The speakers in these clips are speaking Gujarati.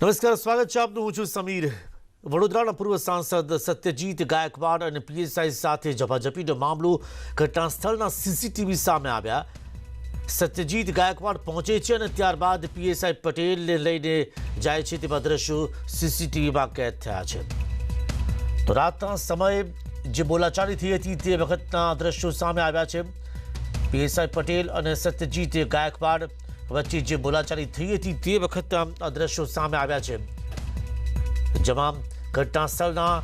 નમસ્કાર, સ્વાગત છે આપનું. હું છું સમીર. વડોદરાના પૂર્વ સાંસદ સત્યજીત ગાયકવાડ અને પીએસઆઈ સાથે ઝપાઝપીનો મામલો ઘટનાસ્થળના સીસીટીવી સામે આવ્યા. સત્યજીત ગાયકવાડ પહોંચે છે અને ત્યારબાદ પીએસઆઈ પટેલને લઈને જાય છે તેવા દ્રશ્યો સીસીટીવીમાં કેદ થયા છે. તો રાતના સમયે જે બોલાચાલી થઈ હતી તે વખતના દ્રશ્યો સામે આવ્યા છે. પીએસઆઈ પટેલ અને સત્યજીત ગાયકવાડ વચ્ચે જે બોલાચાલી થઈ હતી તે વખતના દ્રશ્યો સામે આવ્યા છે, જેમાં ઘટના સ્થળના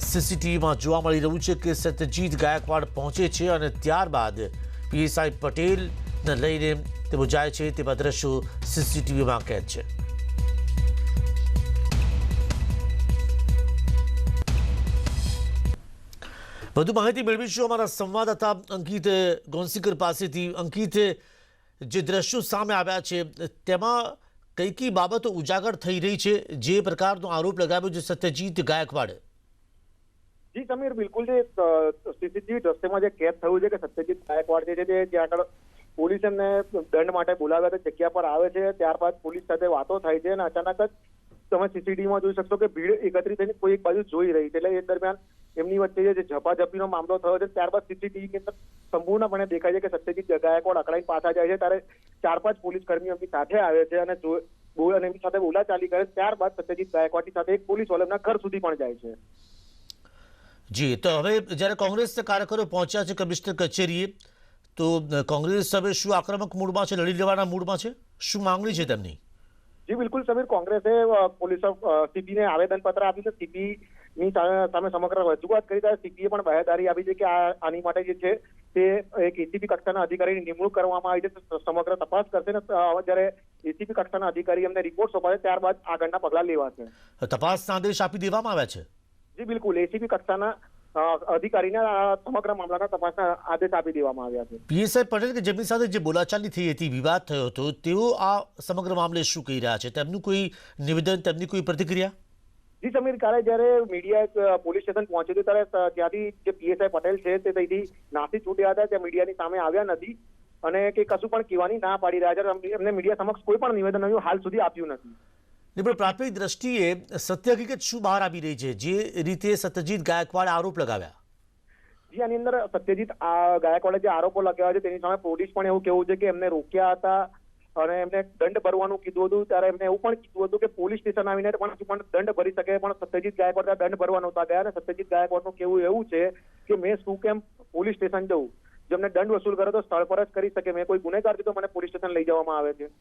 સીસીટીવીમાં જોવા મળી રહ્યું છે કે સત્યજીત ગાયકવાડ પહોંચે છે અને ત્યારબાદ પીએસઆઈ પટેલને લઈને તેઓ જાય છે તેવા દ્રશ્યો સીસીટીવીમાં કેદ છે. વધુ માહિતી મેળવીશું અમારા સંવાદદાતા અંકિત ગોંસીકર પાસેથી. અંકિત, જે દ્રશ્યો સામે આવ્યા છે તેમાં કઈ કઈ બાબતો ઉજાગર થઈ રહી છે, જે પ્રકારનો આરોપ લગાવ્યો છે સત્યજીત ગાયકવાડે? જી સમીર, બિલકુલ જે સીસીટીવી દ્રશ્યમાં જે કેદ થયું છે કે સત્યજીત ગાયકવાડ જે છે તે જ્યાં આગળ પોલીસ એમને દંડ માટે બોલાવ્યા તે જગ્યા પર આવે છે, ત્યારબાદ પોલીસ સાથે વાતો થાય છે અને અચાનક જ તમે સીસીટીવીમાં જોઈ શકશો કે ભીડ એકત્રિત થઈને કોઈ એક બાજુ જોઈ રહી છે. એટલે એ દરમિયાન એમની વચ્ચે જે ઝપાઝપીનો મામલો થયો છે, ત્યારબાદ સીસીટીવી ની અંદર સંપૂર્ણપણે દેખાય છે કે સત્યજીત ગાયકવાડ અકળાઈને પાછા જાય છે, ત્યારે 4-5 પોલીસ કર્મીઓ એમની સાથે આવે છે અને એમની સાથે બોલાચાલી કરે. ત્યારબાદ સત્યજીત ગાયકવાડની સાથે એક પોલીસ વાળો એમના ઘર સુધી પણ જાય છે. જી, તો હવે જ્યારે કોંગ્રેસના કાર્યકરો પહોંચ્યા છે કમિશનર કચેરીએ, તો કોંગ્રેસ હવે શું આક્રમક મૂડમાં છે, લડી લેવાના મૂડમાં છે? શું માંગણી છે તેમની? જી બિલકુલ સમીર, કોંગ્રેસે પોલીસ સીપીને આવેદનપત્ર આપ્યું છે. સીપી ની સામે સમગ્ર રજૂઆત કરી ત્યારે સીપીએ પણ બાહેધરી આપી છે કે આની માટે જે છે તે એક એસીપી કક્ષાના અધિકારીની નિમણૂક કરવામાં આવી છે, સમગ્ર તપાસ કરશે ને જ્યારે એસીપી કક્ષાના અધિકારી એમને રિપોર્ટ સોંપાશે ત્યારબાદ આગળના પગલા લેવાશે. તપાસના આદેશ આપી દેવામાં આવ્યા છે? જી બિલકુલ, એસીપી કક્ષાના અધિકારીને સમગ્ર મામલાના તપાસના આદેશ આપી દેવામાં આવ્યા છે. પીએસઆઈ પટેલ કે જેમની સાથે જે બોલાચાલી થઈ હતી, વિવાદ થયો હતો, તેઓ આ સમગ્ર મામલે શું કહી રહ્યા છે? તેમનું કોઈ નિવેદન, તેમની કોઈ પ્રતિક્રિયા? જી સમીર, કાલે જયારે મીડિયા પોલીસ સ્ટેશન પહોંચ્યું હતું ત્યારે ત્યાંથી જે પીએસઆઈ પટેલ છે તે ત્યાંથી નાસી છૂટ્યા હતા, ત્યાં મીડિયાની સામે આવ્યા નથી અને કે કશું પણ કહેવાની ના પાડી રહ્યા છે. એમને મીડિયા સમક્ષ કોઈ પણ નિવેદન હાલ સુધી આપ્યું નથી. પણ પ્રાથમિક દ્રષ્ટિએ સત્ય હકીકત શું બહાર આવી રહી છે, જે રીતે સત્યજીત ગાયકવાડે આરોપ લગાવ્યા? જી, આની અંદર સત્યજીત ગાયકવાડે જે આરોપો લગાવ્યા છે તેની સામે પોલીસ પણ એવું કેવું છે કે એમને રોક્યા હતા અને એમને દંડ ભરવાનું કીધું હતું. ત્યારે એમને એવું પણ કીધું હતું કે પોલીસ સ્ટેશન આવીને પણ દંડ ભરી શકે, પણ સત્યજીત ગાયકવાડ દંડ ભરવા નહોતા ગયા. અને સત્યજીત ગાયકવાડનું કેવું એવું છે કે મેં શું કેમ પોલીસ સ્ટેશન જવું, જેમને દંડ વસૂલ કરે તો સ્થળ પર જ કરી શકે, મેં કોઈ ગુનેગાર તો મને પોલીસ સ્ટેશન લઈ જવામાં આવે છે.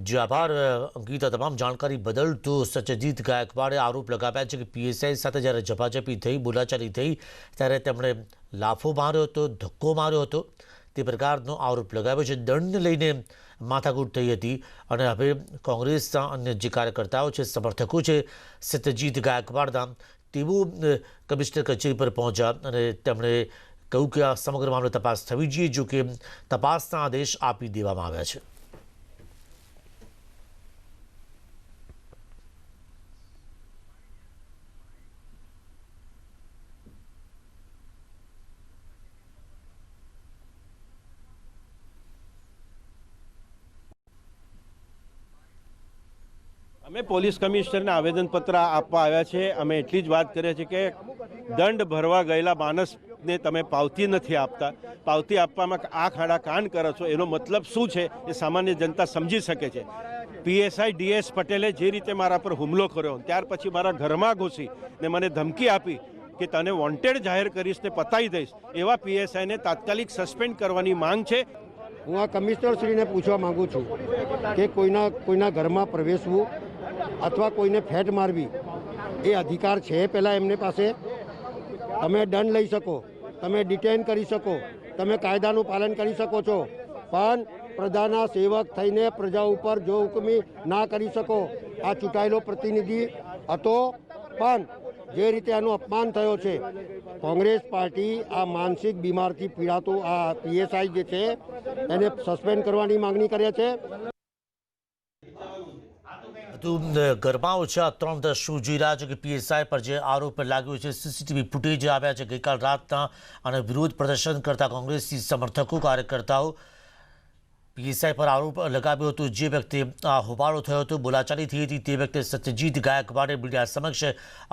જી આભાર અંકિતા, તમામ જાણકારી બદલ. તો સત્યજીત ગાયકવાડે આરોપ લગાવ્યા છે કે પીએસઆઈ સાથે જ્યારે ઝપાઝપી થઈ, બોલાચાલી થઈ, ત્યારે તેમણે લાફો માર્યો હતો, ધક્કો માર્યો હતો, તે પ્રકારનો આરોપ લગાવ્યો છે. દંડને લઈને માથાકૂટ થઈ હતી અને હવે કોંગ્રેસના અન્ય જે કાર્યકર્તાઓ છે, સમર્થકો છે સત્યજીત ગાયકવાડના, તેઓ કમિશનર કચેરી પર પહોંચ્યા અને તેમણે કહ્યું કે આ સમગ્ર મામલે તપાસ થવી જોઈએ, જો કે તપાસના આદેશ આપી દેવામાં આવ્યા છે. અમે પોલીસ કમિશનરને આવેદનપત્ર આપવા આવ્યા છે. અમે એટલી જ વાત કરીએ છીએ કે દંડ ભરવા ગયેલા માણસને તમે પાવતી નથી આપતા. પાવતી આપવામાં આ ખાડા કાન કરો છો, એનો મતલબ શું છે એ સામાન્ય જનતા સમજી શકે છે. પીએસઆઈ ડીએસ પટેલે જે રીતે મારા પર હુમલો કર્યો, ત્યાર પછી મારા ઘરમાં ઘૂસી ને મને ધમકી આપી કે તને વોન્ટેડ જાહેર કરીશ ને પતાવી દઈશ, એવા પીએસઆઈને તાત્કાલિક સસ્પેન્ડ કરવાની માંગ છે. હું આ કમિશનરશ્રીને પૂછવા માંગુ છું કે કોઈના ઘરમાં પ્રવેશવું અથવા કોઈને ફેટ મારવી એ અધિકાર છે પહેલાં એમની પાસે? તમે દંડ લઈ શકો, તમે ડિટેન કરી શકો, તમે કાયદાનું પાલન કરી શકો છો, પણ પ્રજાના સેવક થઈને પ્રજા ઉપર જો હુકમી ના કરી શકો. આ ચૂંટાયેલો પ્રતિનિધિ હતો, પણ જે રીતે આનું અપમાન થયો છે, કોંગ્રેસ પાર્ટી આ માનસિક બીમારથી પીડાતું આ પીએસઆઈ જે છે એને સસ્પેન્ડ કરવાની માંગણી કરે છે. ઘરમાં ઓછા 3 દ્રશ્યો જોઈ રહ્યા છે કે પીએસઆઈ પર જે આરોપ લાગ્યો છે, સીસીટીવી ફૂટેજ આવ્યા છે ગઈકાલ રાતના, અને વિરોધ પ્રદર્શન કરતા કોંગ્રેસી સમર્થકો, કાર્યકર્તાઓ પીએસઆઈ પર આરોપ લગાવ્યો હતો. જે વ્યક્તિ હોબાળો થયો હતો, બોલાચાલી થઈ હતી, તે વ્યક્તિ સત્યજીત ગાયકવાડે મીડિયા સમક્ષ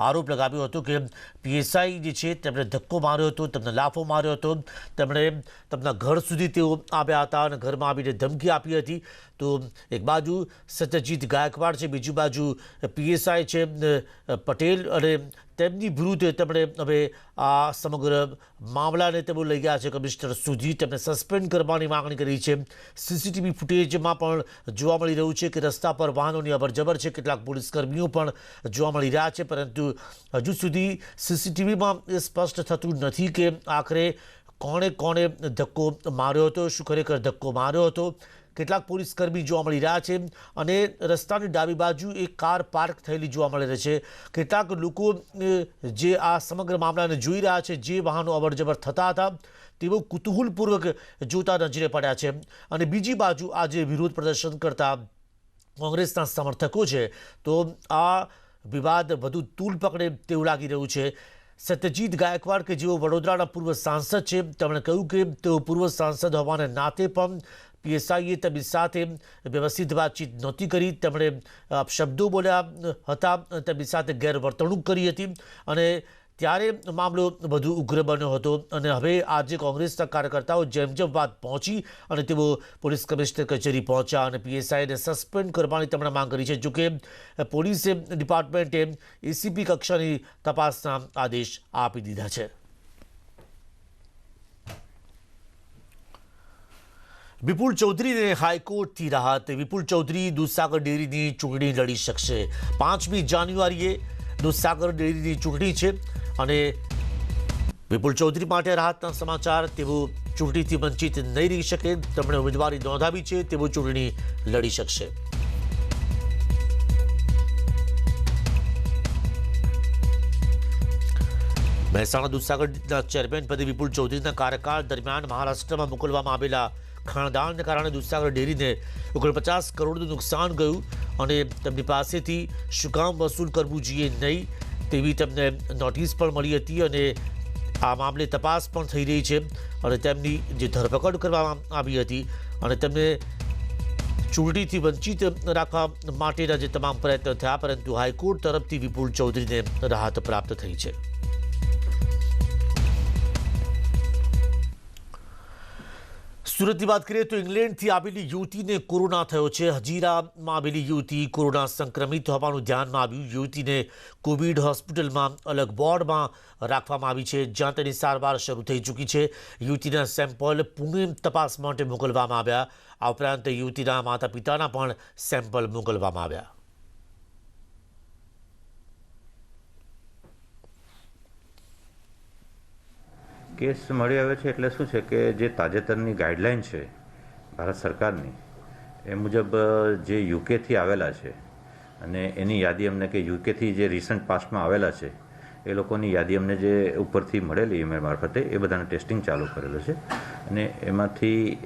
આરોપ લગાવ્યો હતો કે પીએસઆઈ જે છે તેમણે ધક્કો માર્યો હતો, તેમને લાફો માર્યો હતો, તેમણે તેમના ઘર સુધી તેઓ આવ્યા હતા અને ઘરમાં આવીને ધમકી આપી હતી. તો એક બાજુ સત્યજીત ગાયકવાડ છે, બીજી બાજુ પીએસઆઈ છે પટેલ, અને તેમની વિરુદ્ધ તેમણે હવે આ સમગ્ર મામલાને તેઓ લઈ ગયા છે કમિશનર સુધી. તેમને સસ્પેન્ડ કરવાની માગણી કરી છે. સીસીટીવી ફૂટેજમાં પણ જોવા મળી રહ્યું છે કે રસ્તા પર વાહનોની અવરજવર છે, કેટલાક પોલીસકર્મીઓ પણ જોવા મળી રહ્યા છે, પરંતુ હજુ સુધી સીસીટીવીમાં એ સ્પષ્ટ થતું નથી કે આખરે કોણે ધક્કો માર્યો હતો, શું ખરેખર ધક્કો માર્યો હતો. કેટલાક પોલીસકર્મી જોવા મળી રહ્યા છે અને રસ્તાની ડાબી બાજુ એક કાર પાર્ક થયેલી જોવા મળી રહી છે. કેટલાક લોકો જે આ સમગ્ર મામલાને જોઈ રહ્યા છે, જે વાહનો અવરજવર થતા હતા, તેઓ કુતૂહલપૂર્વક જોતા નજરે પડ્યા છે. અને બીજી બાજુ આજે વિરોધ પ્રદર્શન કરતા કોંગ્રેસના સમર્થકો છે, તો આ વિવાદ વધુ તૂલ પકડે તેવું લાગી રહ્યું છે. સત્યજીત ગાયકવાડ કે જેઓ વડોદરાના પૂર્વ સાંસદ છે, તેમણે કહ્યું કે તેઓ પૂર્વ સાંસદ હોવાને નાતે પણ પીએસઆઈએ તેમની સાથે વ્યવસ્થિત વાતચીત નહોતી કરી. તેમણે શબ્દો બોલ્યા હતા, તેમની સાથે ગેરવર્તણૂક કરી હતી અને ત્યારે મામલો વધુ ઉગ્ર બન્યો હતો. અને હવે આજે કોંગ્રેસના કાર્યકર્તાઓ જેમ વાત પહોંચી અને તેઓ પોલીસ કમિશનર કચેરી પહોંચ્યા અને પીએસઆઈને સસ્પેન્ડ કરવાની તેમણે માંગ કરી છે. જોકે પોલીસે ડિપાર્ટમેન્ટે એસીપી કક્ષાની તપાસના આદેશ આપી દીધા છે. વિપુલ ચૌધરીને હાઈકોર્ટથી રાહત. વિપુલ ચૌધરી દૂધસાગર ડેરીની ચૂંટણી લડી શકશે. 5મી જાન્યુઆરીએ દૂધસાગર ડેરીની ચૂંટણી છે અને વિપુલ ચૌધરી માટે રાહતના સમાચાર. તેઓ ચૂંટણીથી વંચિત નહીં રહી શકે. તેમણે ઉમેદવારી નોંધાવી છે, તેઓ ચૂંટણી લડી શકશે. મહેસાણા દૂધસાગરના ચેરમેન પદે વિપુલ ચૌધરીના કાર્યકાળ દરમિયાન મહારાષ્ટ્રમાં મોકલવામાં આવેલા ખાણદાનને કારણે દૂધસાગર ડેરીને 49 કરોડનું નુકસાન ગયું અને તેમની પાસેથી શું કામ વસૂલ કરવું જોઈએ નહીં તેવી તેમને નોટિસ પણ મળી હતી અને આ મામલે તપાસ પણ થઈ રહી છે અને તેમની જે ધરપકડ કરવામાં આવી હતી અને તેમને ચૂંટણીથી વંચિત રાખવા માટેના જે તમામ પ્રયત્નો થયા, પરંતુ હાઈકોર્ટ તરફથી વિપુલ ચૌધરીને રાહત પ્રાપ્ત થઈ છે. સુરતની વાત કરીએ તો ઇંગ્લેન્ડથી આવેલી યુવતીને કોરોના થયો છે. હજીરામાં આવેલી યુવતી કોરોના સંક્રમિત હોવાનું ધ્યાનમાં આવ્યું. યુવતીને કોવિડ હોસ્પિટલમાં અલગ વોર્ડમાં રાખવામાં આવી છે, જ્યાં તેની સારવાર શરૂ થઈ ચૂકી છે. યુવતીના સેમ્પલ પુણે તપાસ માટે મોકલવામાં આવ્યા. આ ઉપરાંત યુવતીના માતા પિતાના પણ સેમ્પલ મોકલવામાં આવ્યા. કેસ મળી આવે છે એટલે શું છે કે જે તાજેતરની ગાઈડલાઇન છે ભારત સરકારની, એ મુજબ જે યુકેથી આવેલા છે અને એની યાદી અમને કે યુકેથી જે રિસન્ટ પાસ્ટમાં આવેલા છે એ લોકોની યાદી અમને જે ઉપરથી મળેલી ઈમેલ મારફતે એ બધાને ટેસ્ટિંગ ચાલુ કરેલું છે અને એમાંથી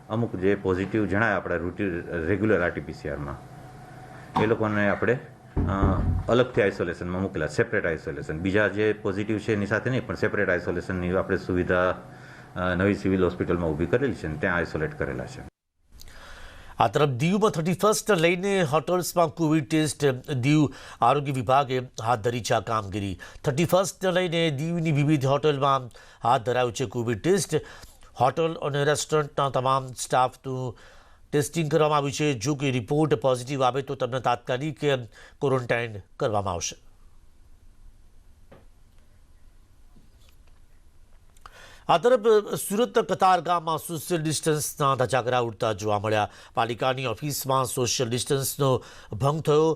અમુક જે પોઝિટિવ જણાય આપણા રેગ્યુલર આરટીપીસીઆરમાં એ લોકોને આપણે અલગથી આઇસોલેશનમાં મૂકેલા, સેપરેટ આઇસોલેશન. બીજા જે પોઝિટિવ છે એની સાથે નહીં, પણ સેપરેટ આઇસોલેશનની આપણે સુવિધા નવી સિવિલ હોસ્પિટલમાં ઊભી કરેલી છે ને ત્યાં આઇસોલેટ કરેલા છે. આ તરફ દીવમાં 31 લઈને હોટલ્સમાં કોવિડ ટેસ્ટ દીવ આરોગ્ય વિભાગે હાથ ધરી છે આ કામગીરી. 31 લઈને દીવની વિવિધ હોટલમાં હાથ ધરાયું છે કોવિડ ટેસ્ટ. હોટલ અને રેસ્ટોરન્ટના તમામ સ્ટાફનું ટેસ્ટિંગ કરવામાં આવ્યું છે. જો કે રિપોર્ટ પોઝિટિવ આવે તો તમને તાત્કાલિક ક્વોરન્ટાઇન કરવામાં આવશે. આ તરફ સુરતના કતારગામમાં સોશિયલ ડિસ્ટન્સના ધજાગરા ઉડતા જોવા મળ્યા. પાલિકાની ઓફિસમાં સોશિયલ ડિસ્ટન્સનો ભંગ થયો.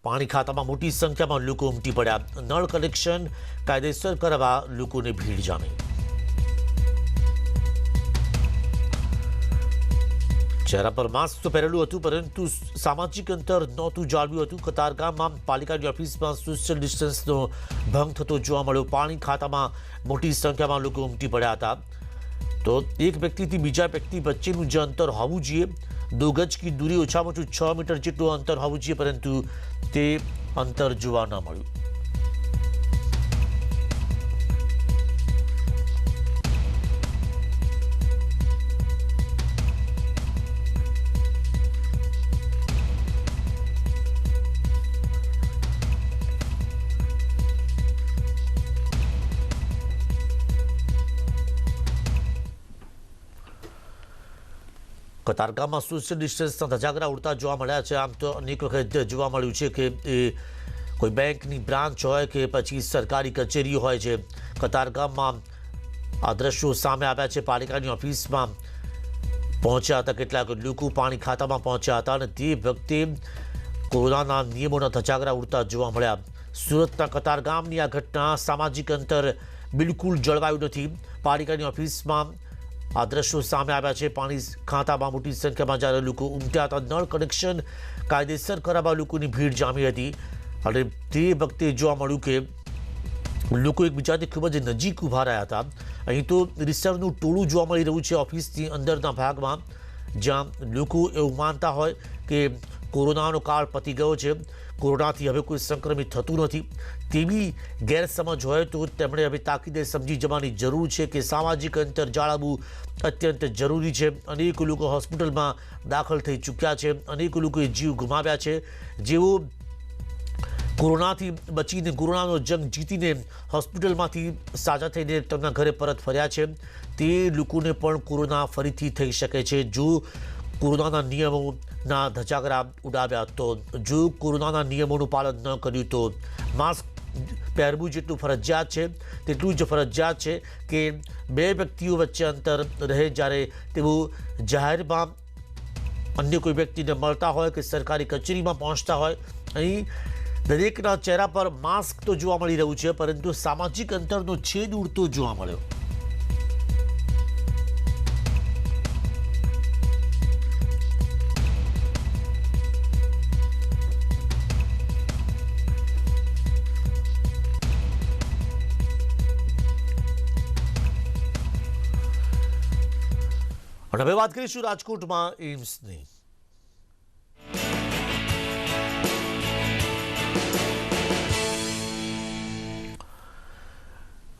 પાણી ખાતામાં મોટી સંખ્યામાં લોકો ઉમટી પડ્યા. નળ કનેક્શન કાયદેસર કરવા લોકોને ભીડ જામી. ચહેરા પર માસ્ક તો પહેરેલું હતું, પરંતુ સામાજિક અંતર નહોતું જાળવ્યું હતું. કતારગામમાં પાલિકાની ઓફિસમાં સોશિયલ ડિસ્ટન્સનો ભંગ થતો જોવા મળ્યો. પાણી ખાતામાં મોટી સંખ્યામાં લોકો ઉમટી પડ્યા હતા. તો એક વ્યક્તિથી બીજા વ્યક્તિ વચ્ચેનું જે અંતર હોવું જોઈએ, 2 ગજ કી દૂરી, ઓછામાં ઓછું 6 મીટર જેટલું અંતર હોવું જોઈએ, પરંતુ તે અંતર જોવા ન મળ્યું. કતારગામમાં સોશિયલ ડિસ્ટન્સના ધજાગરા ઉડતા જોવા મળ્યા છે. આમ તો અનેક વખત જોવા મળ્યું છે કે એ કોઈ બેંકની બ્રાન્ચ હોય કે પછી સરકારી કચેરી હોય છે. કતારગામમાં આ દ્રશ્યો સામે આવ્યા છે. પાલિકાની ઓફિસમાં પહોંચ્યા હતા કેટલાક લોકો, પાણી ખાતામાં પહોંચ્યા હતા અને તે વખતે કોરોનાના નિયમોના ધજાગરા ઉડતા જોવા મળ્યા. સુરતના કતારગામની આ ઘટના, સામાજિક અંતર બિલકુલ જળવાયું નથી. પાલિકાની ઓફિસમાં આ દ્રશ્યો સામે આવ્યા છે. પાણી ખાતામાં મોટી સંખ્યામાં જ્યારે લોકો ઉમટ્યા હતા. નળ કનેક્શન કાયદેસર કરાવવા લોકોની ભીડ જામી હતી અને તે વખતે જોવા મળ્યું કે લોકો એકબીજાથી ખૂબ જ નજીક ઊભા રહ્યા હતા. અહીં તો રિસર્વનું ટોળું જોવા મળી રહ્યું છે ઓફિસની અંદરના ભાગમાં, જ્યાં લોકો એવું માનતા હોય કે કોરોનાનો કાળ પતી ગયો છે, કોરોનાથી હવે કોઈ સંક્રમિત થતું નથી. તેવી ગેરસમજ હોય તો તેમણે હવે તાકીદે સમજી જવાની જરૂર છે કે સામાજિક અંતર જાળવવું અત્યંત જરૂરી છે. અનેક લોકો હોસ્પિટલમાં દાખલ થઈ ચૂક્યા છે, અનેક લોકોએ જીવ ગુમાવ્યા છે. જેઓ કોરોનાથી બચીને, કોરોનાનો જંગ જીતીને હોસ્પિટલમાંથી સાજા થઈને તેમના ઘરે પરત ફર્યા છે, તે લોકોને પણ કોરોના ફરીથી થઈ શકે છે જો કોરોનાના નિયમોના ધજાગરા ઉડાવ્યા તો. જો કોરોનાના નિયમોનું પાલન ન કર્યું તો માસ્ક પહેરવું જેટલું ફરજિયાત છે તેટલું જ ફરજિયાત છે કે બે વ્યક્તિઓ વચ્ચે અંતર રહે. જ્યારે તેઓ જાહેરમાં અન્ય કોઈ વ્યક્તિને મળતા હોય કે સરકારી કચેરીમાં પહોંચતા હોય, અહીં દરેકના ચહેરા પર માસ્ક તો જોવા મળી રહ્યું છે, પરંતુ સામાજિક અંતરનો છેદ ઉડતો જોવા મળ્યો. અને હવે વાત કરીશું રાજકોટમાં એમ્સની.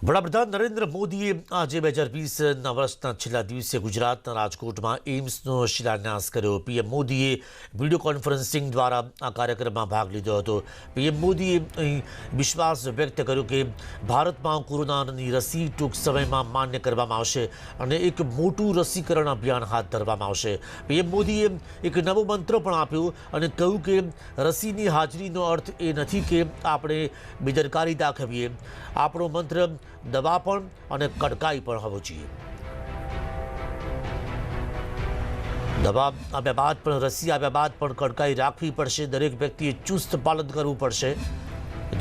વડાપ્રધાન નરેન્દ્ર મોદીએ આજે 2020ના વર્ષના છેલ્લા દિવસે ગુજરાતના રાજકોટમાં એમ્સનો શિલાન્યાસ કર્યો. પીએમ મોદીએ વિડીયો કોન્ફરન્સિંગ દ્વારા આ કાર્યક્રમમાં ભાગ લીધો હતો. પીએમ મોદીએ અહીં વિશ્વાસ વ્યક્ત કર્યો કે ભારતમાં કોરોનાની રસી ટૂંક સમયમાં માન્ય કરવામાં આવશે અને એક મોટું રસીકરણ અભિયાન હાથ ધરવામાં આવશે. પીએમ મોદીએ એક નવો મંત્ર પણ આપ્યો અને કહ્યું કે રસીની હાજરીનો અર્થ એ નથી કે આપણે બેદરકારી દાખવીએ. આપણો મંત્ર દવાપણ અને કડકાઈ પણ હોવો જોઈએ. દવા આવ્યા બાદ પણ, રસી આવ્યા બાદ પણ કડકાઈ રાખવી પડશે. દરેક વ્યક્તિએ ચુસ્ત પાલન કરવું પડશે.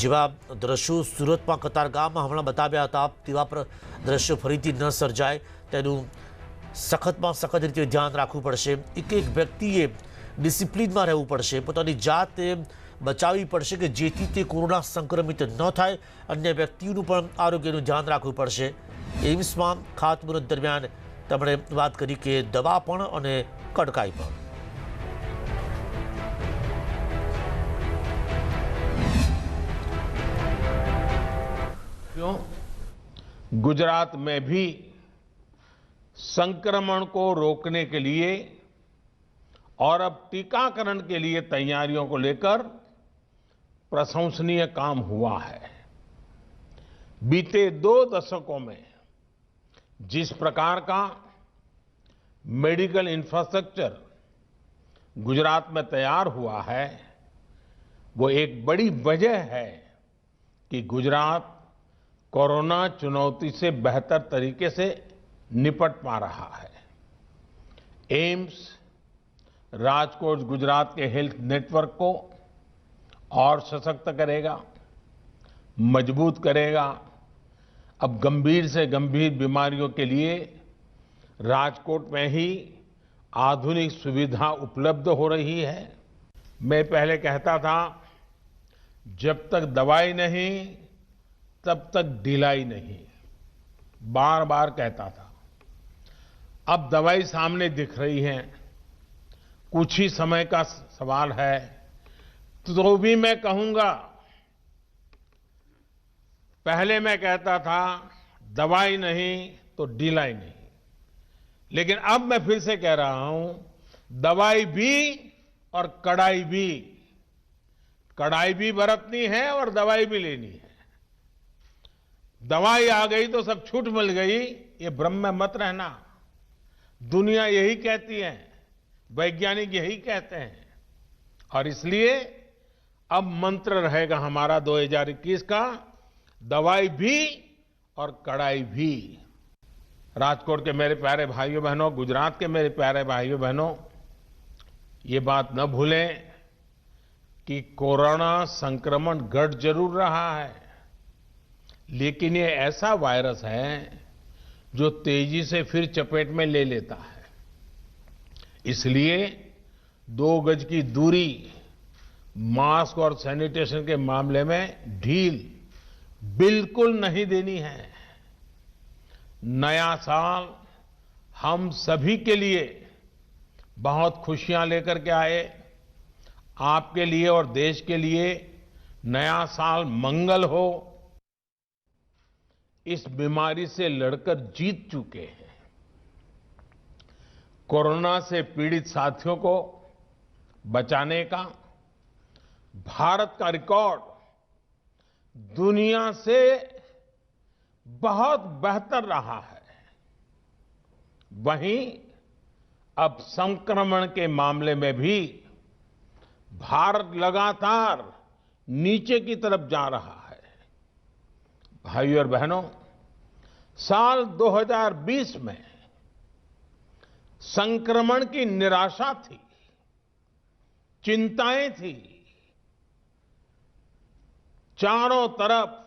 જેવા દ્રશ્યો સુરતમાં કતારગામમાં હમણાં બતાવ્યા હતા, તેવા દ્રશ્યો ફરીથી ન સર્જાય તેનું સખતમાં સખત રીતે ધ્યાન રાખવું પડશે. એક એક વ્યક્તિએ ડિસિપ્લિનમાં રહેવું પડશે, પોતાની જાતે બચાવવી પડશે કે જેથી તે કોરોના સંક્રમિત ન થાય. અન્ય વ્યક્તિઓનું પણ આરોગ્યનું ધ્યાન રાખવું પડશે. એમ્સમાં ખાતમુહૂર્ત દરમિયાન તેમણે વાત કરી કે દવા પણ અને કડકાઈ પણ. गुजरात में भी संक्रमण को रोकने के लिए और अब टीकाकरण के लिए तैयारियों को लेकर प्रशंसनीय काम हुआ है. बीते 2 दशकों में जिस प्रकार का मेडिकल इंफ्रास्ट्रक्चर गुजरात में तैयार हुआ है, वो एक बड़ी वजह है कि गुजरात कोरोना चुनौती से बेहतर तरीके से निपट पा रहा है. एम्स राजकोट गुजरात के हेल्थ नेटवर्क को और सशक्त करेगा, मजबूत करेगा. अब गंभीर से गंभीर बीमारियों के लिए राजकोट में ही आधुनिक सुविधा उपलब्ध हो रही है. मैं पहले कहता था, जब तक दवाई नहीं तब तक ढिलाई नहीं, बार बार कहता था. अब दवाई सामने दिख रही है, कुछ ही समय का सवाल है. तो भी मैं कहूंगा, पहले मैं कहता था दवाई नहीं तो ढिलाई नहीं, लेकिन अब मैं फिर से कह रहा हूं, दवाई भी और कड़ाई भी. कड़ाई भी बरतनी है और दवाई भी लेनी है. दवाई आ गई तो सब छूट मिल गई, ये भ्रम में मत रहना. दुनिया यही कहती है वैज्ञानिक यही कहते हैं। और इसलिए अब मंत्र रहेगा हमारा 2021 का, दवाई भी और कड़ाई भी। राजकोट के मेरे प्यारे भाइयों बहनों, गुजरात के मेरे प्यारे भाइयों बहनों, ये बात न भूलें कि कोरोना संक्रमण घट जरूर रहा है, लेकिन ये ऐसा वायरस है जो तेजी से फिर चपेट में ले लेता है। इसलिए 2 गज की दूरी, मास्क और सैनिटेशन के मामले में ढील बिल्कुल नहीं देनी है। नया साल हम सभी के लिए बहुत खुशियां लेकर के आए। आपके लिए और देश के लिए नया साल मंगल हो। इस बीमारी से लड़कर जीत चुके हैं। कोरोना से पीड़ित साथियों को बचाने का भारत का रिकॉर्ड दुनिया से बहुत बेहतर रहा है। वहीं अब संक्रमण के मामले में भी भारत लगातार नीचे की तरफ जा रहा है। भाइयों और बहनों, साल 2020 में संक्रमण की निराशा थी, चिंताएं थी, चारों तरफ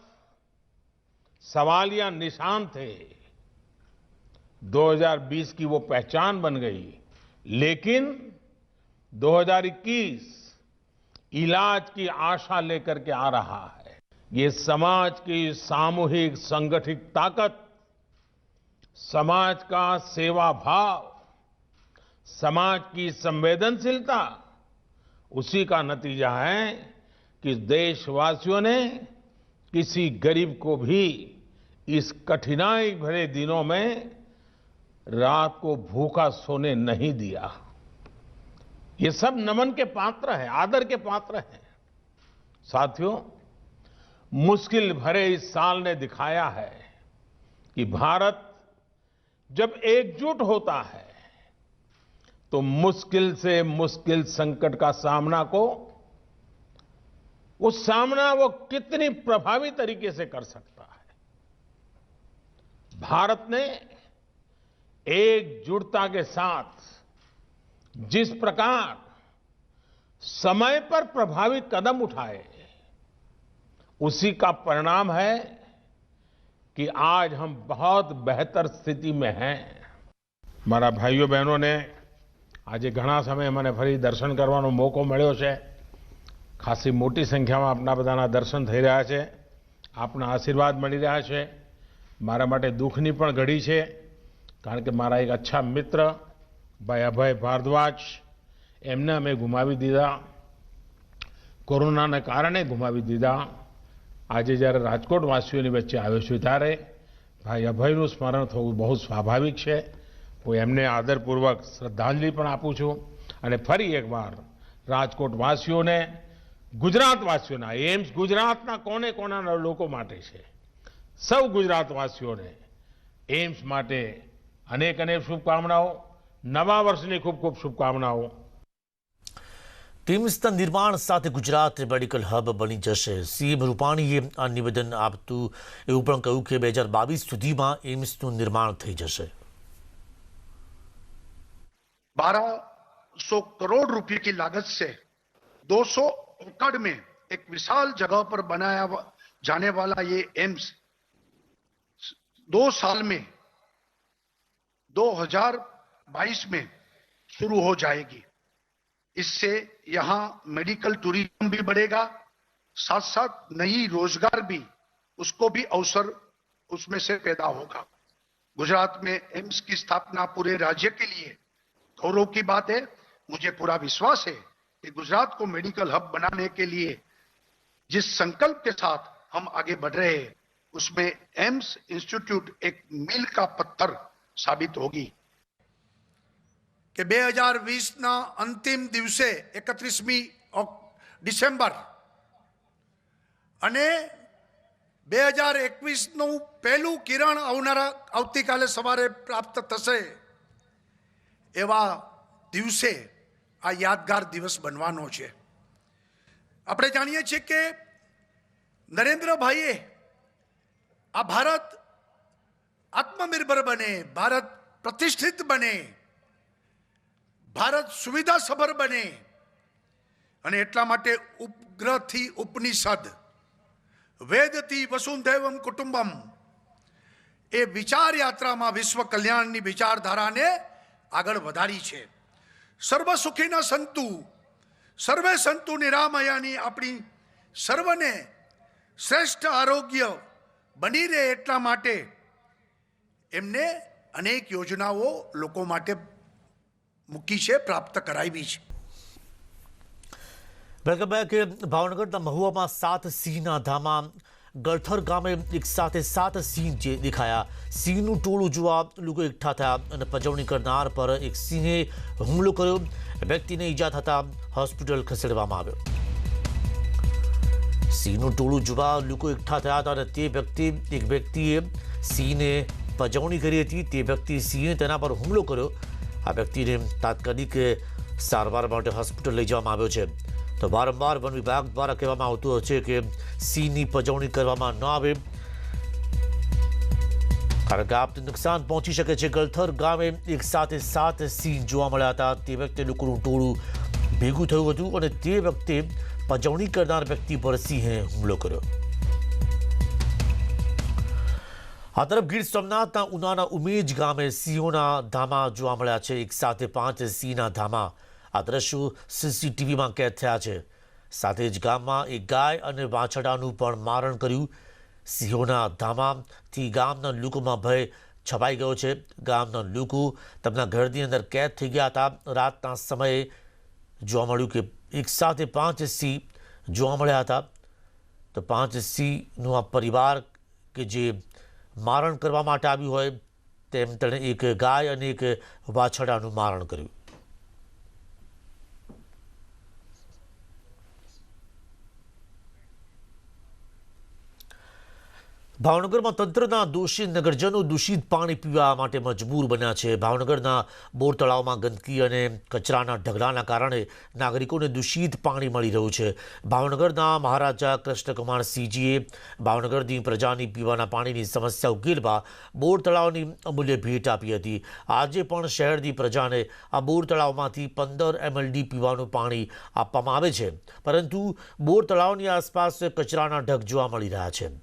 सवालिया निशान थे। 2020 की वो पहचान बन गई, लेकिन 2021 इलाज की आशा लेकर के आ रहा है। ये समाज की सामूहिक संगठित ताकत, समाज का सेवा भाव, समाज की संवेदनशीलता, उसी का नतीजा है कि देशवासियों ने किसी गरीब को भी इस कठिनाई भरे दिनों में रात को भूखा सोने नहीं दिया। ये सब नमन के पात्र हैं, आदर के पात्र हैं। साथियों, मुश्किल भरे इस साल ने दिखाया है कि भारत जब एकजुट होता है तो मुश्किल से मुश्किल संकट का सामना वो कितनी प्रभावी तरीके से कर सकता है। भारत ने एकजुटता के साथ जिस प्रकार समय पर प्रभावी कदम उठाए, उसी का परिणाम है कि आज हम बहुत बेहतर स्थिति में हैं। મારા ભાઈઓ બહેનોને આજે ઘણા સમય મને ફરી દર્શન કરવાનો મોકો મળ્યો છે। ખાસી મોટી સંખ્યામાં આપના બધાના દર્શન થઈ રહ્યા છે, આપના આશીર્વાદ મળી રહ્યા છે। મારા માટે દુઃખની પણ ઘડી છે, કારણ કે મારા એક અચ્છા મિત્ર ભાઈ અભય ભારદ્વાજ, એમને અમે ગુમાવી દીધા, કોરોનાને કારણે ગુમાવી દીધા। આજે જ્યારે રાજકોટવાસીઓની વચ્ચે આવ્યો છું ત્યારે ભાઈ અભયનું સ્મરણ થવું બહુ સ્વાભાવિક છે। હું એમને આદરપૂર્વક શ્રદ્ધાંજલિ પણ આપું છું અને ફરી એકવાર રાજકોટવાસીઓને, ગુજરાતવાસીઓના, એમ્સ ગુજરાતના કોને કોનાના લોકો માટે છે, સૌ ગુજરાતવાસીઓને એમ્સ માટે અનેક અનેક શુભકામનાઓ, નવા વર્ષની ખૂબ ખૂબ શુભકામનાઓ। ટીમ્સના નિર્માણ સાથે ગુજરાત મેડિકલ હબ બની જશે। સીએમ રૂપાણીએ આ નિવેદન આપતું એવું પણ કહ્યું કે 2022 સુધીમાં એમ્સનું निर्माण થઈ જશે। 1200 करोड़ रुपए की लागत से 200 एकड़ में एक विशाल जगह पर बनाया जाने वाला ये एम्स 2 साल में 2022 में शुरू हो जाएगी। इससे यहाँ मेडिकल टूरिज्म भी बढ़ेगा, साथ साथ नई रोजगार भी, उसको भी अवसर उसमें से पैदा होगा। गुजरात में एम्स की स्थापना पूरे राज्य के लिए गौरव की बात है। मुझे पूरा विश्वास है कि गुजरात को मेडिकल हब बनाने के लिए जिस संकल्प के साथ हम आगे बढ़ रहे हैं, उसमें एम्स इंस्टीट्यूट एक मील का पत्थर साबित होगी। કે 2020ના અંતિમ દિવસે 31મી ડિસેમ્બર અને 2021નું પહેલું કિરણ આવતીકાલે સવારે પ્રાપ્ત થશે એવા દિવસે આ યાદગાર દિવસ બનવાનો છે. આપણે જાણીએ છીએ કે નરેન્દ્રભાઈએ આ ભારત આત્મનિર્ભર બને, ભારત પ્રતિષ્ઠિત બને, ભારત સુવિધાસભર બને અને એટલા માટે ઉપગ્રહથી ઉપનિષદ, વેદથી વસુંધૈવમ કુટુંબમ એ વિચાર યાત્રામાં વિશ્વ કલ્યાણની વિચારધારાને આગળ વધારી છે. સર્વ સુખીના સંતુ, સર્વે સંતુ નિરામયાની આપણી સર્વને શ્રેષ્ઠ આરોગ્ય બની રહે એટલા માટે એમને અનેક યોજનાઓ લોકો માટે મૂકી છે, પ્રાપ્ત કરાવી છે. Welcome back. ભાવનગરના મહુવામાં 7 સિંહના ધામમાં ગળથર ગામે એક સાથે 7 સિંહ જે દેખાયા. સિંહનું ટોળું જોવા લોકો એકઠા થયા અને પજવણી કરનાર પર એક સિંહે હુમલો કર્યો. વ્યક્તિને ઈજા થતા હોસ્પિટલ ખસેડવામાં આવ્યો. સિંહનું ટોળું જોવા લોકો એકઠા થયા હતા અને એક વ્યક્તિએ સિંહને પજવણી કરી હતી. તે વ્યક્તિ સિંહે તેના પર હુમલો કર્યો. આ વ્યક્તિને તાત્કાલિક સારવાર માટે હોસ્પિટલ લઈ જવામાં આવ્યો છે. તો વારંવાર વન વિભાગ દ્વારા કહેવામાં આવતું હોય છે કે સિંહની પજવણી કરવામાં ન આવે કારણ કે આપને નુકસાન પહોંચી શકે છે. ગળથર ગામે એક સાથે 7 સિંહ જોવા મળ્યા હતા. તે વખતે લોકોનું ટોળું ભેગું થયું હતું અને તે વખતે પજવણી કરનાર વ્યક્તિ પર સિંહે હુમલો કર્યો. આ તરફ ગીર સોમનાથના ઉનાના ઉમેજ ગામે સિંહોના ધામા જોવા મળ્યા છે. એક સાથે 5 સિંહના ધામા. આ દ્રશ્યો સીસીટીવીમાં કેદ થયા છે. સાથે જ ગામમાં એક ગાય અને વાછરડાનું પણ મારણ કર્યું. સિંહોના ધામાથી ગામના લોકોમાં ભય છવાઈ ગયો છે. ગામના લોકો તેમના ઘરની અંદર કેદ થઈ ગયા હતા. રાતના સમયે જોવા મળ્યું કે એક સાથે 5 સિંહ જોવા મળ્યા હતા. તો 5 સિંહનો આ પરિવાર કે જે મારણ કરવા માટે આવ્યું હોય તેમ તેણે એક ગાય અને એક વાછરડાનું મારણ કર્યું. ભાવનગરમાં તંત્રના દોષી નગરજનો દૂષિત પાણી પીવા માટે મજબૂર બન્યા છે. ભાવનગરના બોર તળાવમાં ગંદકી અને કચરાના ઢગલાના કારણે નાગરિકોને દૂષિત પાણી મળી રહ્યું છે. ભાવનગરના મહારાજા કૃષ્ણકુમાર સિંહજીએ ભાવનગરની પ્રજાની પીવાના પાણીની સમસ્યા ઉકેલવા બોર તળાવની અમૂલ્ય ભેટ આપી હતી. આજે પણ શહેરની પ્રજાને આ બોર તળાવમાંથી 15 mld પીવાનું પાણી આપવામાં આવે છે, પરંતુ બોર તળાવની આસપાસ કચરાના ઢગ જોવા મળી રહ્યા છે.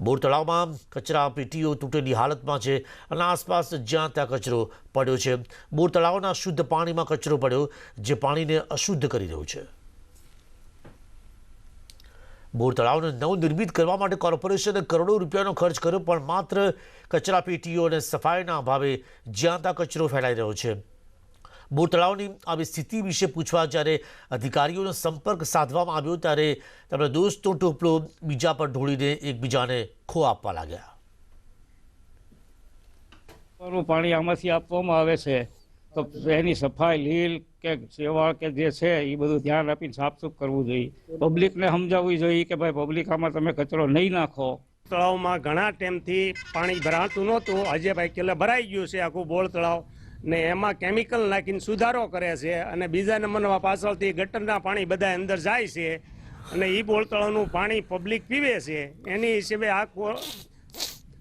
બોર તળાવમાં કચરા પેટીઓ તૂટેલી હાલતમાં છે અને આસપાસ જ્યાં ત્યાં કચરો પડ્યો છે. બોર તળાવના શુદ્ધ પાણીમાં કચરો પડ્યો જે પાણીને અશુદ્ધ કરી રહ્યું છે. બોર તળાવને નવનિર્મિત કરવા માટે કોર્પોરેશને કરોડો રૂપિયાનો ખર્ચ કર્યો, પણ માત્ર કચરા પેટીઓ અને સફાઈના અભાવે જ્યાં ત્યાં કચરો ફેલાઈ રહ્યો છે. બોર તળાવની આવી સ્થિતિ વિશે પૂછવા જ્યારે અધિકારીઓનો સંપર્ક સાધવામાં આવ્યો ત્યારે તેમણે દોસ્તો ટોપલો બીજા પર ઢોળીને એકબીજાને ખો આપવા લાગ્યા. પાણી આમાંથી આપવામાં આવે છે તો એની સફાઈ લીલ કે સેવા કે જે છે એ બધું ધ્યાન આપીને સાફસૂફ કરવું જોઈએ. પબ્લિકને સમજાવવું જોઈએ કે ભાઈ પબ્લિક આમાં તમે કચરો નહીં નાખો. તળાવમાં ઘણા ટાઈમથી પાણી ભરાતું નહોતું. આજે ભાઈ કે ભરાઈ ગયું છે આખું બોર તળાવ ને એમાં કેમિકલ નાખીને સુધારો કરે છે અને બીજા નંબરમાં પાછળથી ગટરના પાણી બધા અંદર જાય છે અને એ બોર તળાવનું પાણી પબ્લિક પીવે છે. એની હિસાબે આ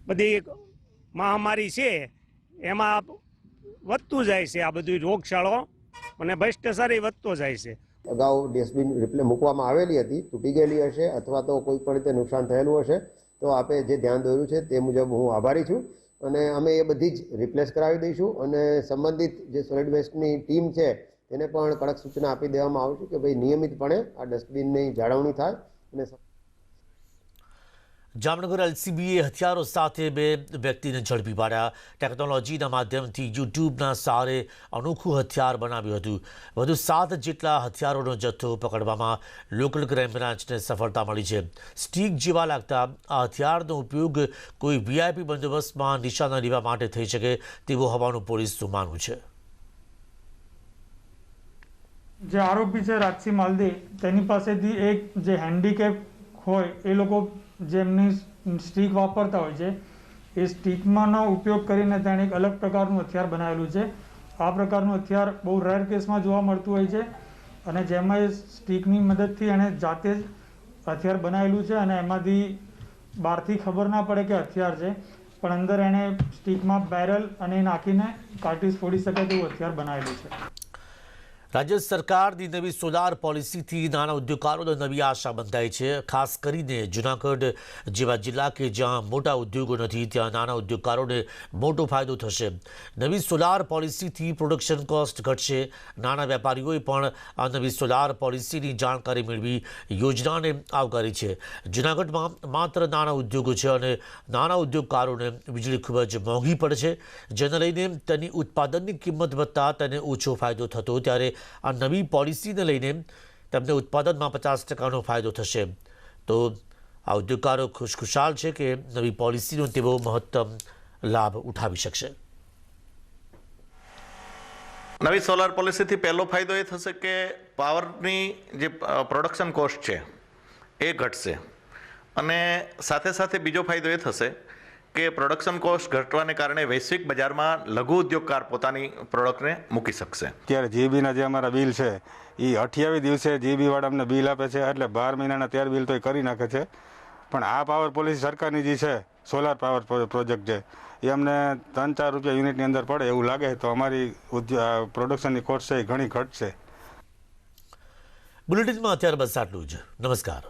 બધી મહામારી છે એમાં વધતું જાય છે. આ બધું રોગચાળો અને ભ્રષ્ટાચારી વધતો જાય છે. અગાઉ ડસ્ટબિન મૂકવામાં આવેલી હતી, તૂટી ગયેલી હશે અથવા તો કોઈ પણ રીતે નુકસાન થયેલું હશે તો આપે જે ધ્યાન દોર્યું છે તે મુજબ હું આભારી છું અને અમે એ બધી જ રિપ્લેસ કરાવી દઈશું અને સંબંધિત જે સોલિડ વેસ્ટની ટીમ છે તેને પણ કડક સૂચના આપી દેવામાં આવશે કે ભાઈ નિયમિતપણે આ ડસ્ટબિનની જાળવણી થાય. અને જામનગર એલસીબીએ હથિયારો સાથે 2 વ્યક્તિને ઝડપી પાડ્યા. ટેકનોલોજીના માધ્યમથી યુટ્યુબના સહારે અનોખું હથિયાર બનાવ્યું હતું. વધુ 7 જેટલા હથિયારોનો જથ્થો પકડવામાં લોકલ ક્રાઇમ બ્રાન્ચને સફળતા મળી છે. સ્ટીક જેવા લાગતા આ હથિયારનો ઉપયોગ કોઈ વીઆઈપી બંદોબસ્તમાં નિશાના લેવા માટે થઈ શકે તેવું હોવાનું પોલીસનું માનવું છે. જે આરોપી છે રાજસિંહ માલદે, તેની પાસેથી એક જે હેન્ડીકેપ હોય એ લોકો જેમની સ્ટીક વાપરતા હોય છે એ સ્ટીકમાંનો ઉપયોગ કરીને તેણે એક અલગ પ્રકારનું હથિયાર બનાવેલું છે આ પ્રકારનું હથિયાર બહુ રેર કેસમાં જોવા મળતું હોય છે અને જેમાં એ સ્ટીકની મદદથી એણે જાતે જ હથિયાર બનાવેલું છે અને એમાંથી બહારથી ખબર ના પડે કે હથિયાર છે, પણ અંદર એણે સ્ટીકમાં બેરલ અને નાખીને કાર્ટ્રીજ ફોડી શકે તેવું હથિયાર બનાવેલું છે. રાજ્ય સરકારની નવી સોલાર પોલિસીથી નાના ઉદ્યોગકારોને નવી આશા બંધાઈ છે. ખાસ કરીને જૂનાગઢ જેવા જિલ્લા કે જ્યાં મોટા ઉદ્યોગો નથી ત્યાં નાના ઉદ્યોગકારોને મોટો ફાયદો થશે. નવી સોલાર પોલિસીથી પ્રોડક્શન કોસ્ટ ઘટશે. નાના વેપારીઓએ પણ આ નવી સોલાર પોલિસીની જાણકારી મેળવી યોજનાને આવકારી છે. જૂનાગઢમાં માત્ર નાના ઉદ્યોગો છે અને નાના ઉદ્યોગકારોને વીજળી ખૂબ જ મોંઘી પડે છે, જેને લઈને તેની ઉત્પાદનની કિંમત વધતા તેને ઓછો ફાયદો થતો. ત્યારે આ નવી પોલિસીને લઈને તેમને ઉત્પાદનમાં 50%નો ફાયદો થશે. તો આ ઉદ્યોગકારો ખુશખુશાલ છે કે નવી પોલિસીનો તેઓ મહત્તમ લાભ ઉઠાવી શકશે. નવી સોલાર પોલિસીથી પહેલો ફાયદો એ થશે કે પાવરની જે પ્રોડક્શન કોસ્ટ છે એ ઘટશે અને સાથે સાથે બીજો ફાયદો એ થશે કે પ્રોડક્શન કોસ્ટ ઘટવાને કારણે વૈશ્વિક બજારમાં લઘુ ઉદ્યોગકાર પોતાની પ્રોડક્ટને મૂકી શકશે. અત્યારે જીબીના જે અમારા બિલ છે એ 28 દિવસે જીબીવાળા અમને બિલ આપે છે, એટલે 12 મહિનાના 13 બિલ તો એ કરી નાખે છે. પણ આ પાવર પોલિસી સરકારની જે છે સોલાર પાવર પ્રોજેક્ટ છે એ અમને 3-4 રૂપિયા યુનિટની અંદર પડે એવું લાગે તો અમારી પ્રોડક્શનની કોસ્ટ છે એ ઘણી ઘટશે. બુલેટિનમાં અત્યારે બસ આટલું જ. નમસ્કાર.